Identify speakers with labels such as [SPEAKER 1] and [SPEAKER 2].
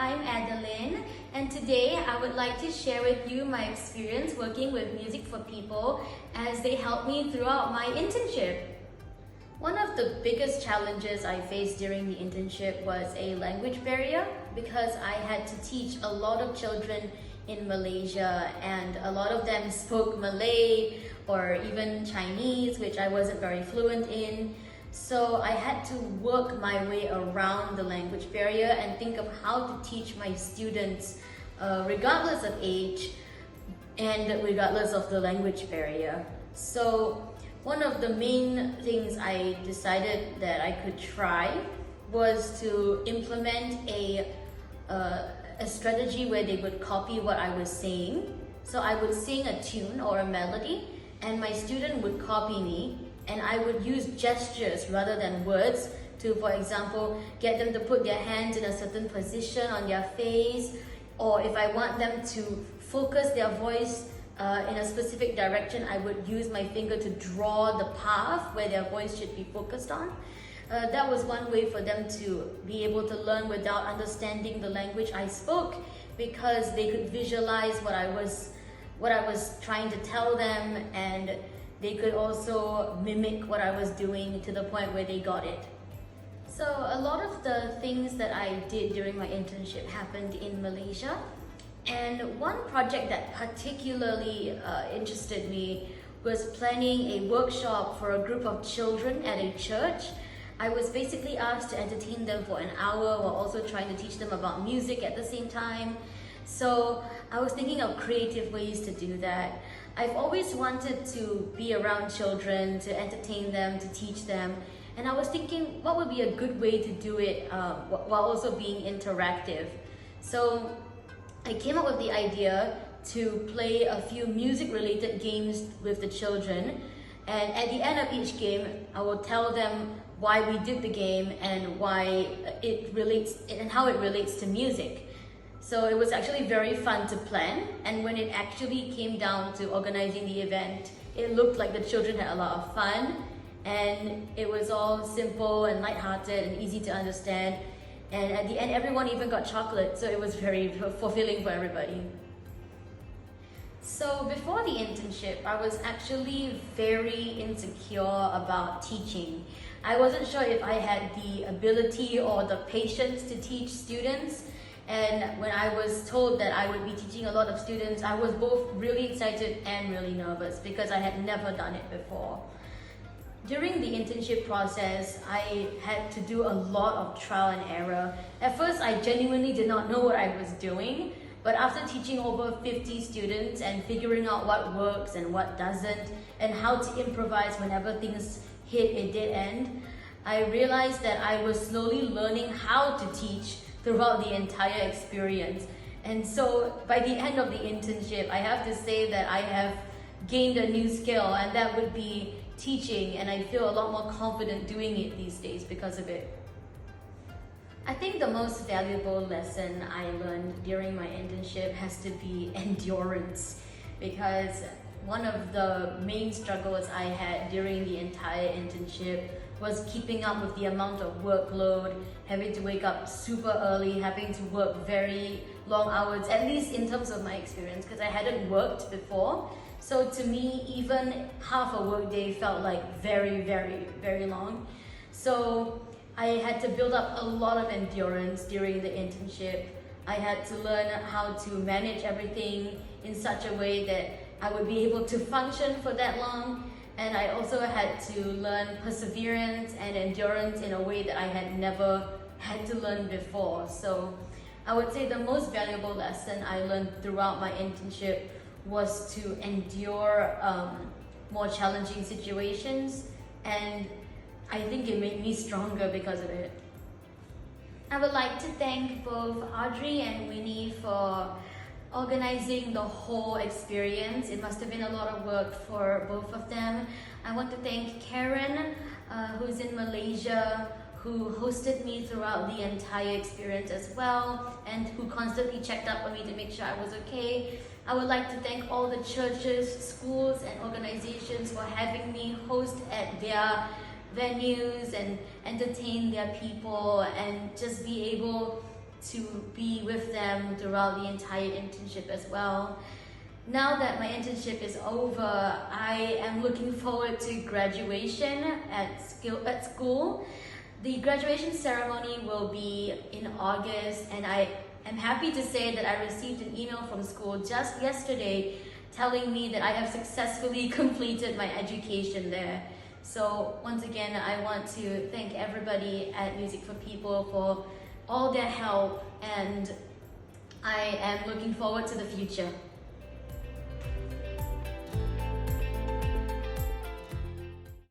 [SPEAKER 1] I'm Adelyn, and today I would like to share with you my experience working with Music for People as they helped me throughout my internship. One of the biggest challenges I faced during the internship was a language barrier because I had to teach a lot of children in Malaysia, and a lot of them spoke Malay or even Chinese, which I wasn't very fluent in. So I had to work my way around the language barrier and think of how to teach my students regardless of age and regardless of the language barrier. So one of the main things I decided that I could try was to implement a strategy where they would copy what I was saying. So I would sing a tune or a melody and my student would copy me, and I would use gestures rather than words to, for example, get them to put their hands in a certain position on their face, or if I want them to focus their voice in a specific direction, I would use my finger to draw the path where their voice should be focused on. That was one way for them to be able to learn without understanding the language I spoke, because they could visualize what I was trying to tell them, and they could also mimic what I was doing to the point where they got it. So a lot of the things that I did during my internship happened in Malaysia. And one project that particularly interested me was planning a workshop for a group of children at a church. I was basically asked to entertain them for an hour while also trying to teach them about music at the same time. So I was thinking of creative ways to do that. I've always wanted to be around children, to entertain them, to teach them. And I was thinking, what would be a good way to do it while also being interactive? So I came up with the idea to play a few music-related games with the children. And at the end of each game, I will tell them why we did the game and why it relates and how it relates to music. So it was actually very fun to plan, and when it actually came down to organizing the event, it looked like the children had a lot of fun, and it was all simple and lighthearted and easy to understand. And at the end, everyone even got chocolate, so it was very fulfilling for everybody. So before the internship, I was actually very insecure about teaching. I wasn't sure if I had the ability or the patience to teach students. And when I was told that I would be teaching a lot of students, I was both really excited and really nervous because I had never done it before. During the internship process, I had to do a lot of trial and error. At first, I genuinely did not know what I was doing, but after teaching over 50 students and figuring out what works and what doesn't, and how to improvise whenever things hit a dead end, I realized that I was slowly learning how to teach throughout the entire experience. And so by the end of the internship, I have to say that I have gained a new skill, and that would be teaching, and I feel a lot more confident doing it these days because of it. I think the most valuable lesson I learned during my internship has to be endurance, because one of the main struggles I had during the entire internship was keeping up with the amount of workload, having to wake up super early, having to work very long hours, at least in terms of my experience, because I hadn't worked before. So to me, even half a workday felt like very, very, very long. So I had to build up a lot of endurance during the internship. I had to learn how to manage everything in such a way that I would be able to function for that long. And I also had to learn perseverance and endurance in a way that I had never had to learn before. So I would say the most valuable lesson I learned throughout my internship was to endure more challenging situations, and I think it made me stronger because of it. I would like to thank both Audrey and Winnie for organizing the whole experience. It must have been a lot of work for both of them. I want to thank Karen, who's in Malaysia, who hosted me throughout the entire experience as well, and who constantly checked up on me to make sure I was okay. I would like to thank all the churches, schools, and organizations for having me host at their venues and entertain their people and just be able to be with them throughout the entire internship as well. Now that my internship is over, I am looking forward to graduation at school. The graduation ceremony will be in August, and I am happy to say that I received an email from school just yesterday telling me that I have successfully completed my education there. So once again, I want to thank everybody at Music for People for all their help, and I am looking forward to the future.